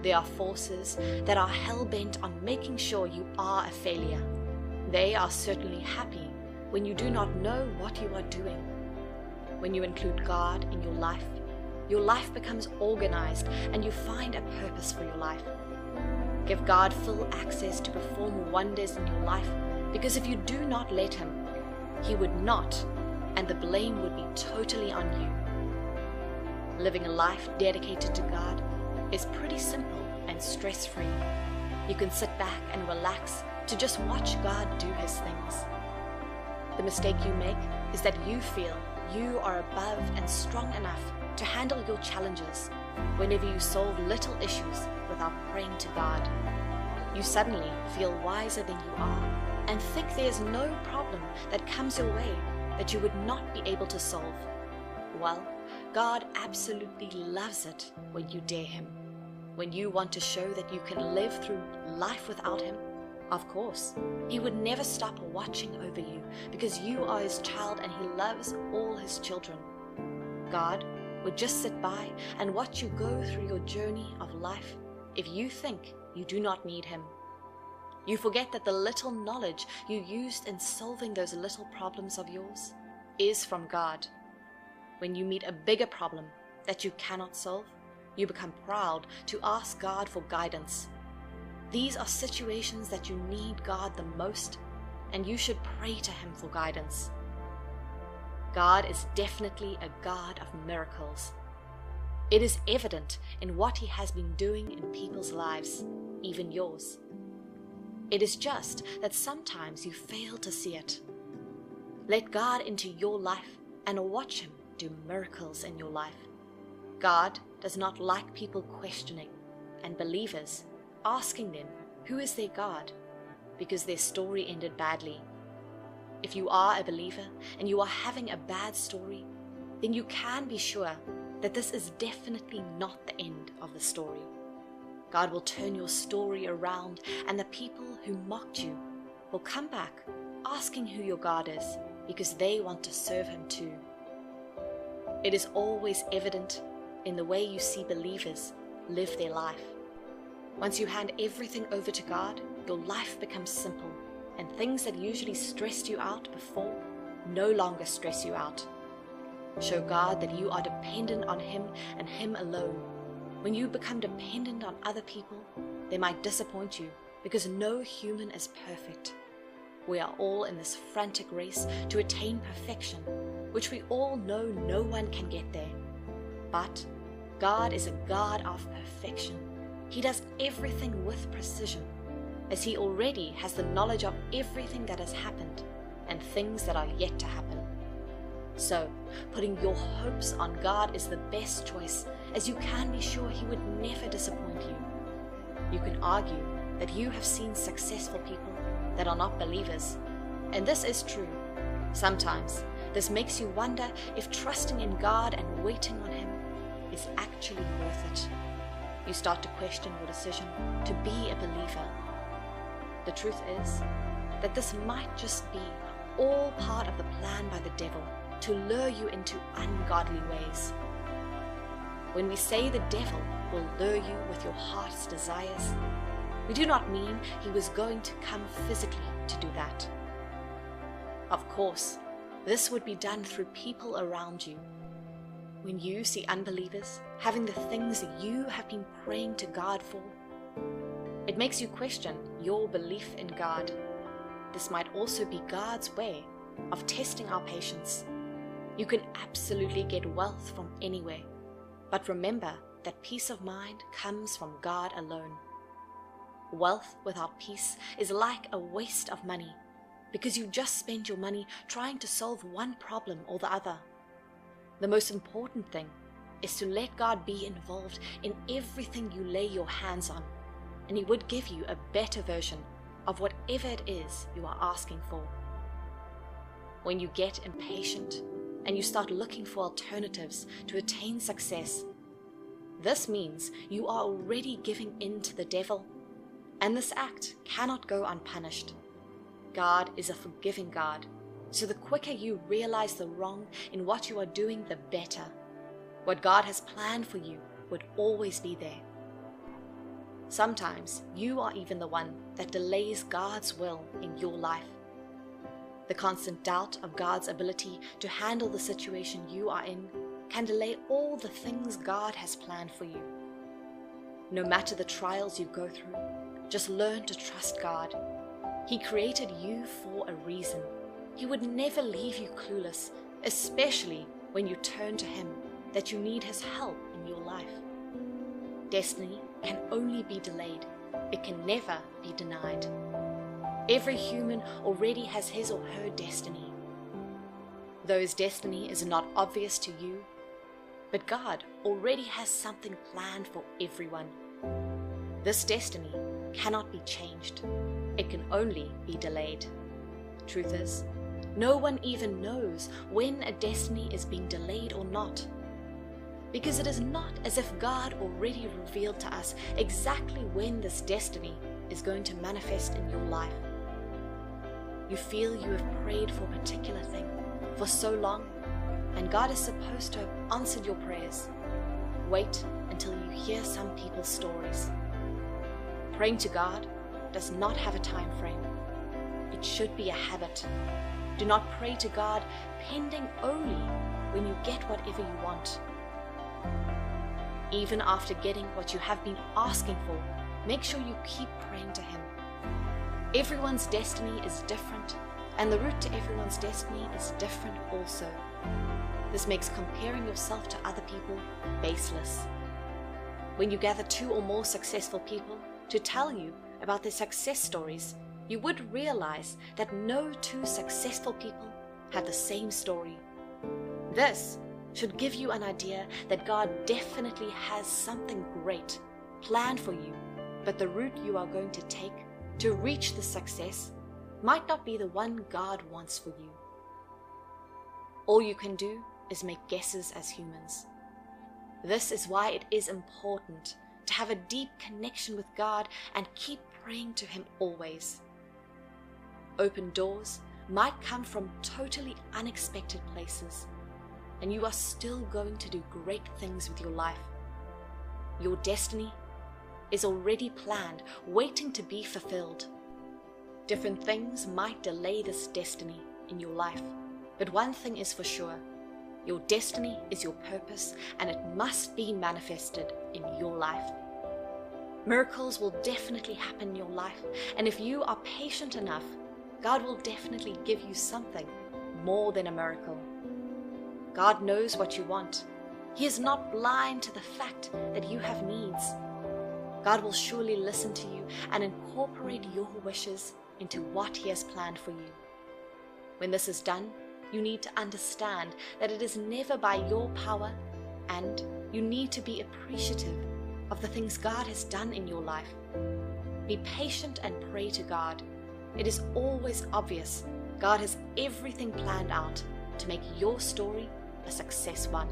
There are forces that are hell-bent on making sure you are a failure. They are certainly happy when you do not know what you are doing. When you include God in your life becomes organized and you find a purpose for your life. Give God full access to perform wonders in your life, because if you do not let Him, He would not, and the blame would be totally on you. Living a life dedicated to God is pretty simple and stress-free. You can sit back and relax to just watch God do His things. The mistake you make is that you feel you are above and strong enough to handle your challenges whenever you solve little issues without praying to God. You suddenly feel wiser than you are and think there's no problem that comes your way that you would not be able to solve. Well, God absolutely loves it when you dare Him. When you want to show that you can live through life without Him, of course, He would never stop watching over you because you are His child and He loves all His children. God would just sit by and watch you go through your journey of life if you think you do not need Him. You forget that the little knowledge you used in solving those little problems of yours is from God. When you meet a bigger problem that you cannot solve, you become proud to ask God for guidance. These are situations that you need God the most, and you should pray to Him for guidance. God is definitely a God of miracles. It is evident in what He has been doing in people's lives, even yours. It is just that sometimes you fail to see it. Let God into your life and watch Him do miracles in your life. God does not like people questioning and believers asking them who is their God because their story ended badly. If you are a believer and you are having a bad story, then you can be sure that this is definitely not the end of the story. God will turn your story around, and the people who mocked you will come back asking who your God is because they want to serve Him too. It is always evident in the way you see believers live their life. Once you hand everything over to God, your life becomes simple, and things that usually stressed you out before no longer stress you out. Show God that you are dependent on Him and Him alone. When you become dependent on other people, they might disappoint you because no human is perfect. We are all in this frantic race to attain perfection, which we all know no one can get there. But God is a God of perfection. He does everything with precision, as He already has the knowledge of everything that has happened and things that are yet to happen. So, putting your hopes on God is the best choice, as you can be sure He would never disappoint you. You can argue that you have seen successful people that are not believers, and this is true. Sometimes this makes you wonder if trusting in God and waiting on Him is actually worth it. You start to question your decision to be a believer. The truth is that this might just be all part of the plan by the devil to lure you into ungodly ways. When we say the devil will lure you with your heart's desires, we do not mean he was going to come physically to do that. Of course, this would be done through people around you. When you see unbelievers having the things you have been praying to God for, it makes you question your belief in God. This might also be God's way of testing our patience. You can absolutely get wealth from anywhere, but remember that peace of mind comes from God alone. Wealth without peace is like a waste of money, because you just spend your money trying to solve one problem or the other. The most important thing is to let God be involved in everything you lay your hands on, and He would give you a better version of whatever it is you are asking for. When you get impatient and you start looking for alternatives to attain success, this means you are already giving in to the devil, and this act cannot go unpunished. God is a forgiving God, so the quicker you realize the wrong in what you are doing, the better. What God has planned for you would always be there. Sometimes you are even the one that delays God's will in your life. The constant doubt of God's ability to handle the situation you are in can delay all the things God has planned for you. No matter the trials you go through, just learn to trust God. He created you for a reason. He would never leave you clueless, especially when you turn to Him that you need His help in your life. Destiny can only be delayed. It can never be denied. Every human already has his or her destiny. Though his destiny is not obvious to you, but God already has something planned for everyone. This destiny cannot be changed. It can only be delayed. Truth is, no one even knows when a destiny is being delayed or not. Because it is not as if God already revealed to us exactly when this destiny is going to manifest in your life. You feel you have prayed for a particular thing for so long, and God is supposed to have answered your prayers. Wait until you hear some people's stories. Praying to God does not have a time frame. It should be a habit. Do not pray to God pending only when you get whatever you want. Even after getting what you have been asking for, make sure you keep praying to Him. Everyone's destiny is different, and the route to everyone's destiny is different also. This makes comparing yourself to other people baseless. When you gather 2 or more successful people to tell you about their success stories, you would realize that no 2 successful people have the same story. This should give you an idea that God definitely has something great planned for you, but the route you are going to take to reach the success might not be the one God wants for you. All you can do is make guesses as humans. This is why it is important to have a deep connection with God and keep praying to Him always. Open doors might come from totally unexpected places, and you are still going to do great things with your life. Your destiny is already planned, waiting to be fulfilled. Different things might delay this destiny in your life, but one thing is for sure: your destiny is your purpose, and it must be manifested in your life. Miracles will definitely happen in your life, and if you are patient enough, God will definitely give you something more than a miracle. God knows what you want. He is not blind to the fact that you have needs. God will surely listen to you and incorporate your wishes into what He has planned for you. When this is done, you need to understand that it is never by your power, and you need to be appreciative of the things God has done in your life. Be patient and pray to God. It is always obvious God has everything planned out to make your story a success one.